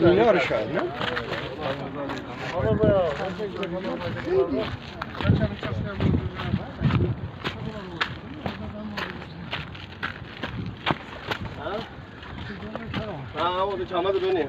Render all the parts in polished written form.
Dünya aşağı ne? Ha, o da çamadı dönüyor.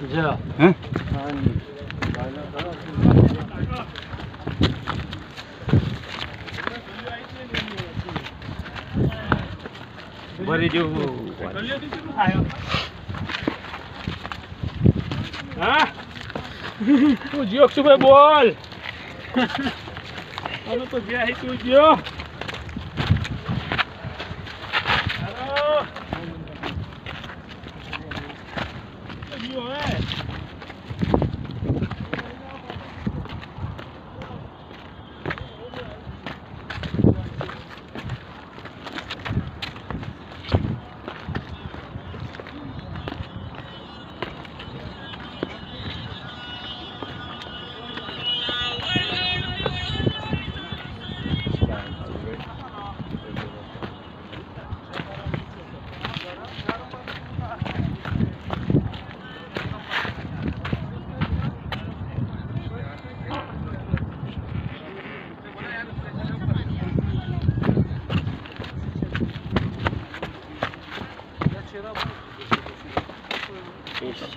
Güzel. He? Bari jo. Ha? Tujuh supaya bol. Kalau tu dia itu tujuh. Halo. Tujuh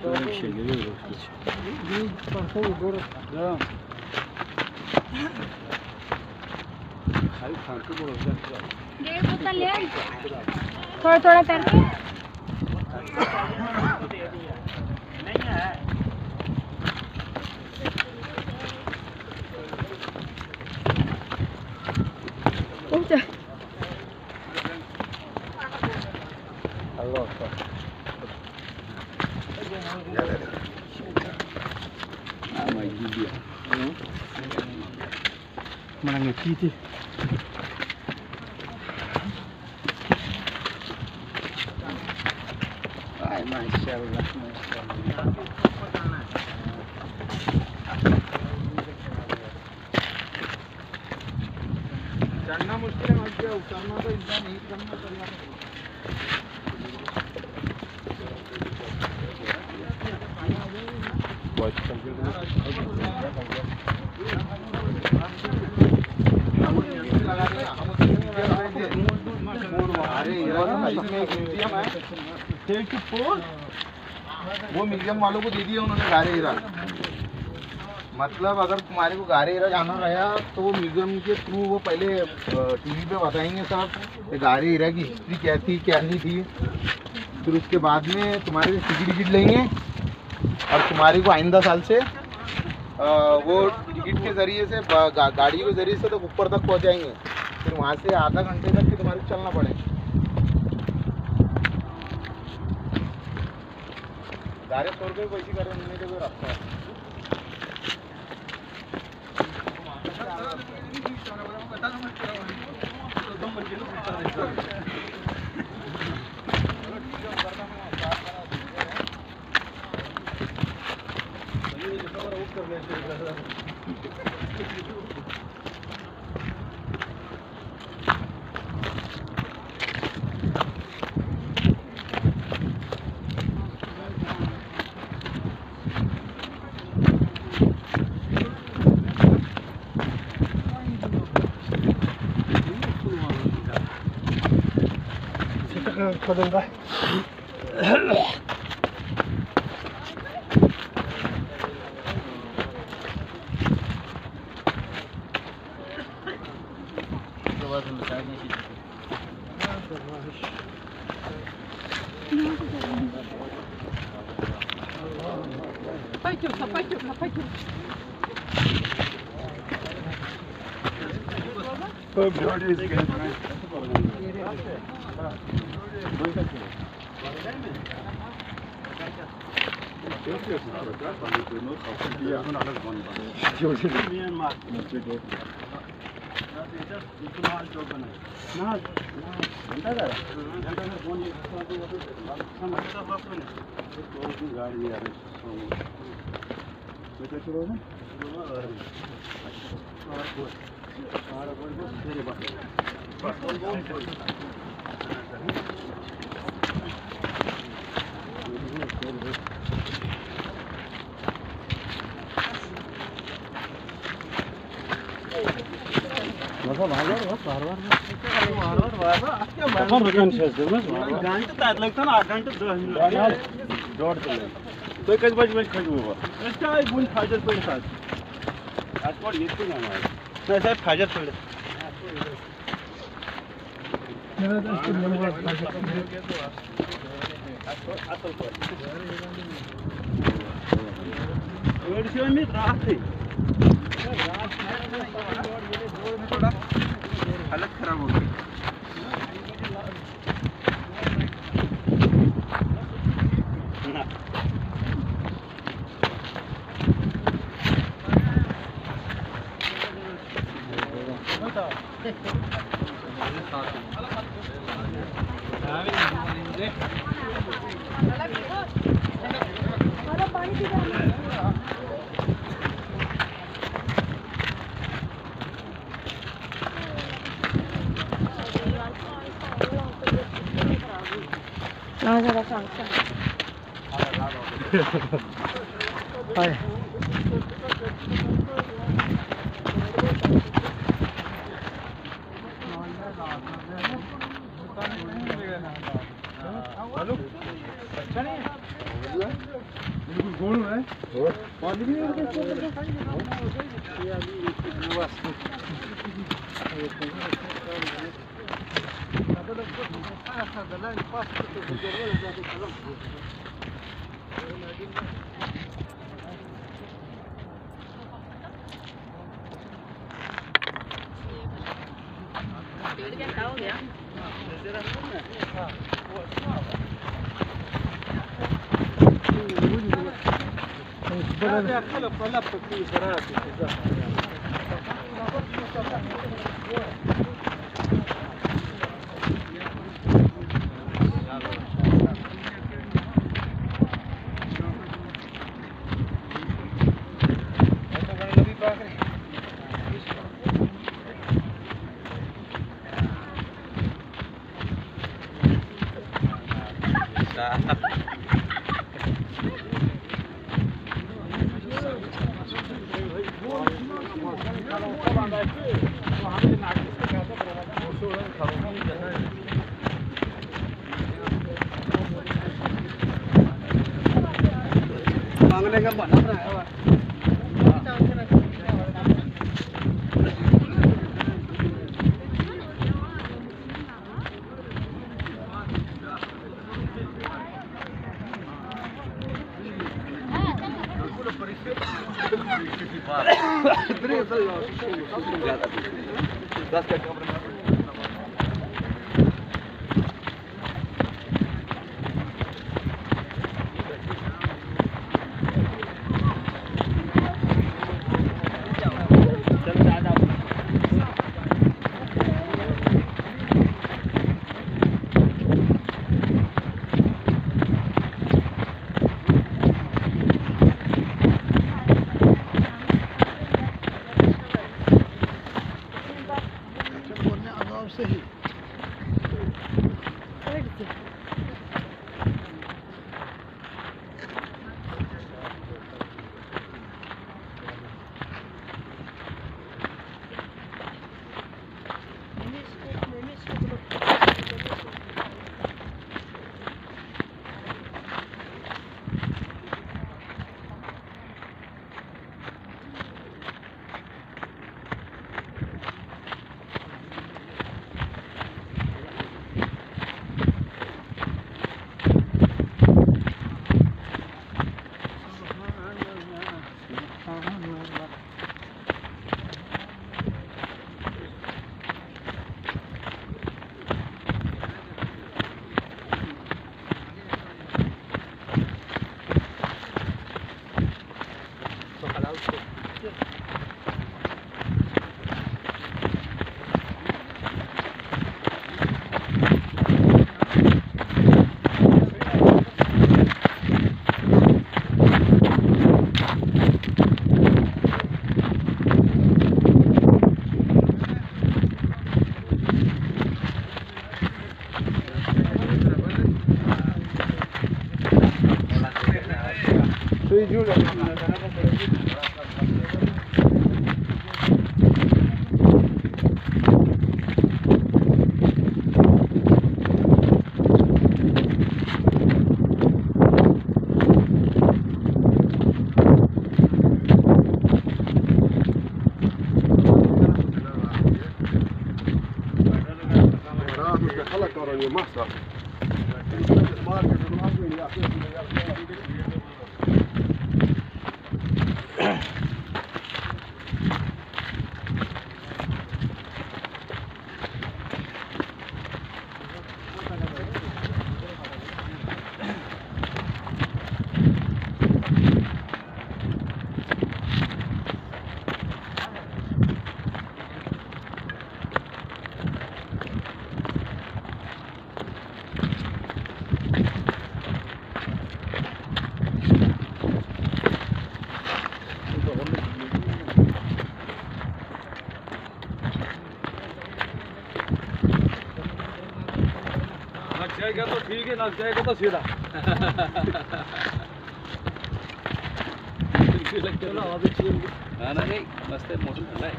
Şöyle bir şey geliyor da hiç. Ya. Hayır kanka bu olacak. डेढ़ बोतल ले आई थोड़ा थोड़ा करके नहीं है Allah ama gidiyor. Mana ngekiti. Ay maşallah maşallah. चढ़ना मुश्किल है मत उतरना तो इंसान नहीं करना पड़ेगा वो म्यूजियम वालों को दे दिया उन्होंने गारे हीरा। मतलब अगर तुम्हारे को गारे हीरा जाना रहा तो वो म्यूजियम के थ्रू वो पहले टीवी पे बताएंगे साहब कि गारे हीरा की हिस्ट्री क्या थी क्या नहीं थी। फिर उसके बाद में तुम्हारे टिकट लेंगे और तुम्हारे को आइंदा साल से वो टिकट के ज़रिए से गाड़ी के ज़रिए से तो ऊपर तक पहुंचाएंगे। फिर वहाँ से आधा घंटे तक के तुम्हारे को चलना पड़ेगा। गारे 100 रुपये पैसे कर रहे हैं तो रास्ता है। खोलूंगा तो कई बजे में खजू हुआ अच्छा है बुन फाजर पे साथ आज पर ये तो ना है साहब फाजर पे ये में रात थी थोड़ा हालत खराब हो गई हेलो अच्छा नहीं है बिल्कुल गोल है और पानी भी नहीं मांगने का बना रहा है जाएगा तो ठीक है, लग जाएगा तो सीधा। चलो अभी नहीं मस्त है, मौसम ठंडा है।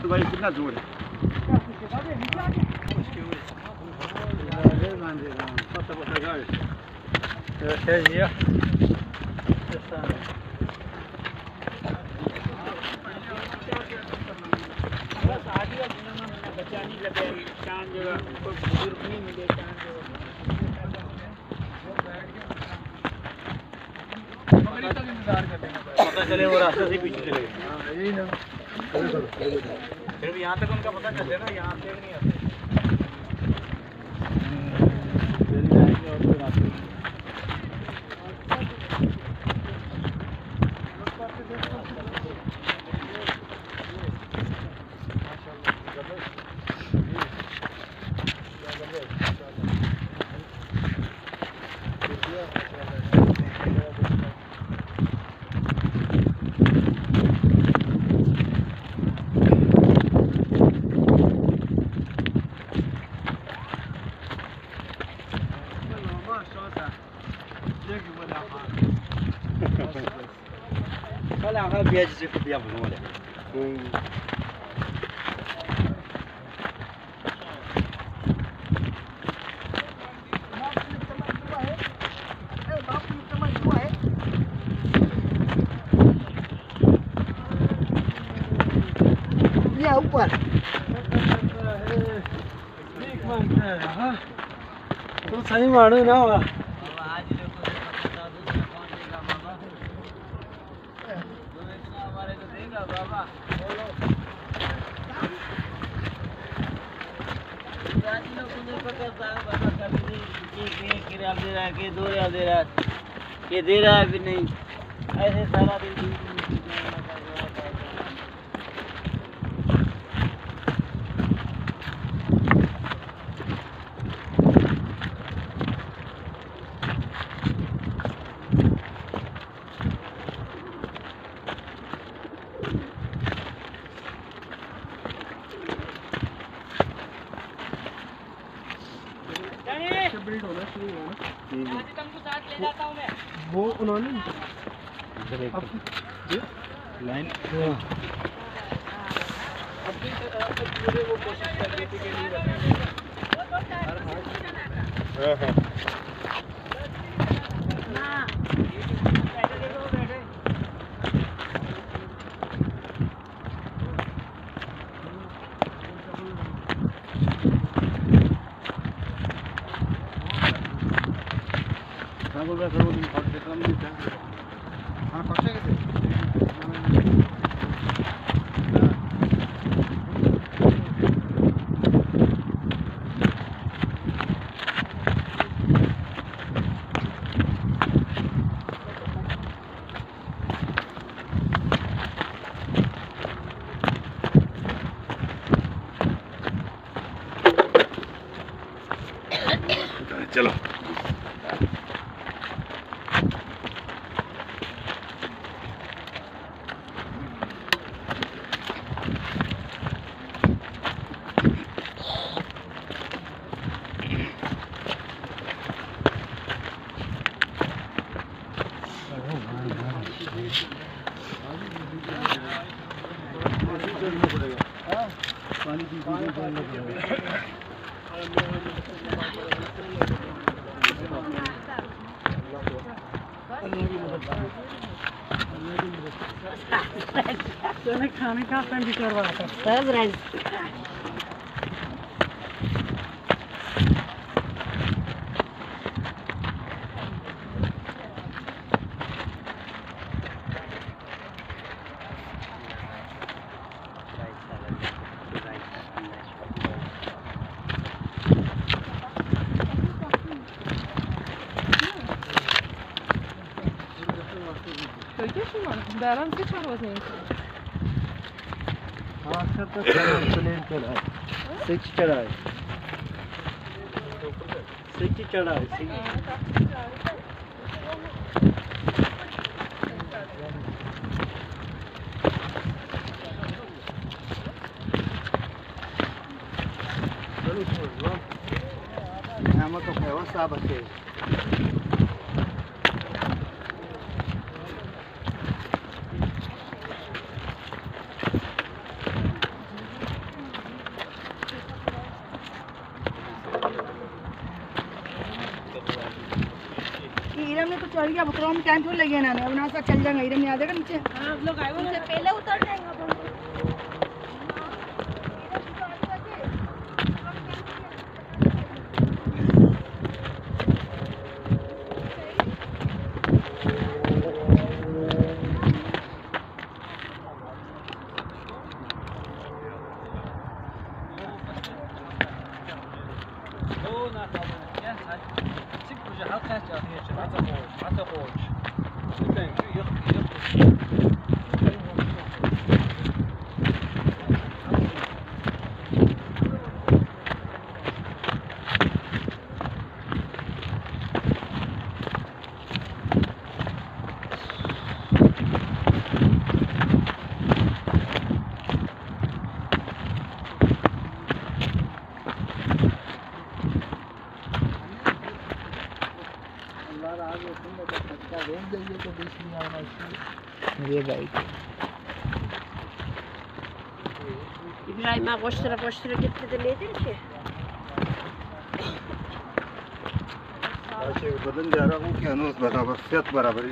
तो भाई कितना जोर है पता चले वो रास्ते से पीछे चले गए यही ना फिर भी यहाँ तक उनका पता चले ना यहाँ से नहीं आते kala ha biya ji ko biya bunu wala ये ऊपर तो सही मारू ना के 2 रियाल दे रहा है ये दे रहा है भी नहीं ऐसे सारा दिन वो उन्होंने लाइन वो कोशिश कर रही थी कि नहीं बोल रहा था वो दिन बहुत देखना नहीं था हाँ कौन से चलो खाने का भी करवा था सब राइस Daran ki çorba तो प्लेन चढ़ा है 6 चढ़ा है 6 चढ़ा है 6 Nama to kaya sahabat ke गया उतरो में टाइम थोड़ा लगे ना अब ना सा चल जाएगा इधर नहीं आ जाएगा नीचे आप लोग आए उनसे पहले उतर जाएंगे ये bike İbrahim abi koştura gitti de neydi ki? अच्छा बदन जा रहा हूँ क्या नोस बराबर सेहत बराबर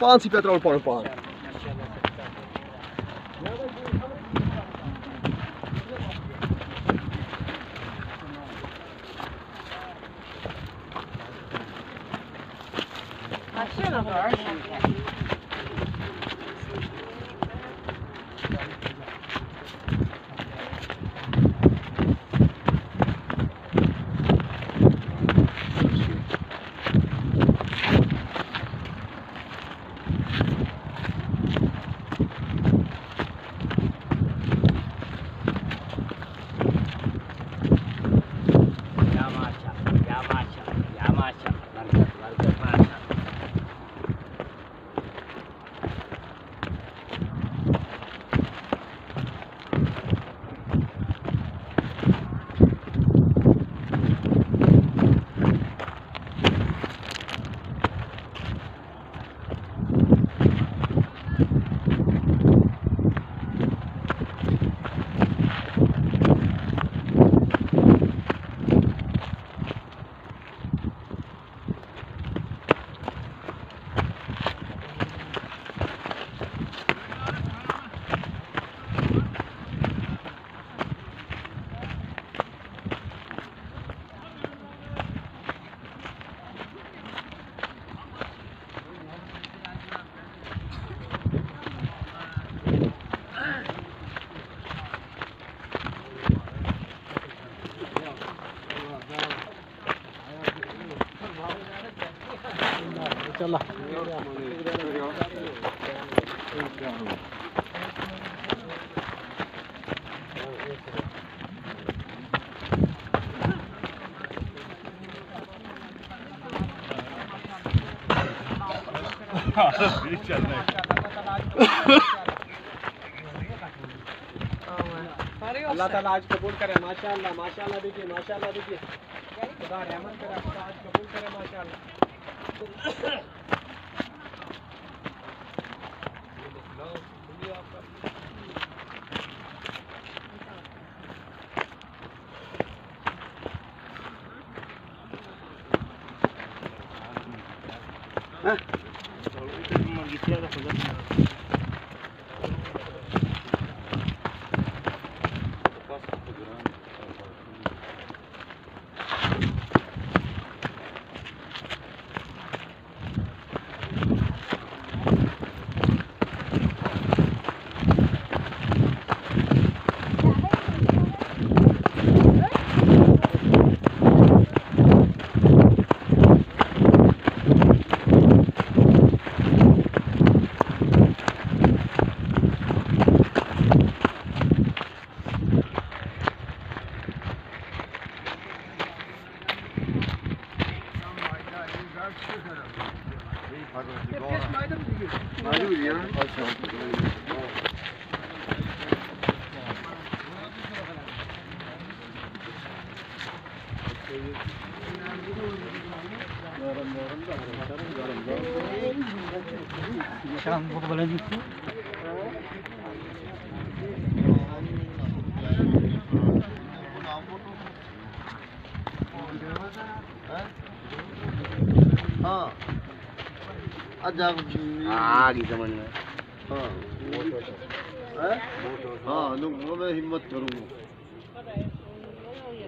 पाँच ही पेट्रोल पर पाँच चला अल्लाह ताला आज कबूल करे माशाअल्लाह माशाअल्लाह देखिए माशाअल्लाह देखिए खुदा रहमत करे खुदा आज कबूल करे माशाअल्लाह शाम को बोला जी हाँ अच्छा आ गई समझ में हाँ हाँ मैं हिम्मत करूँगा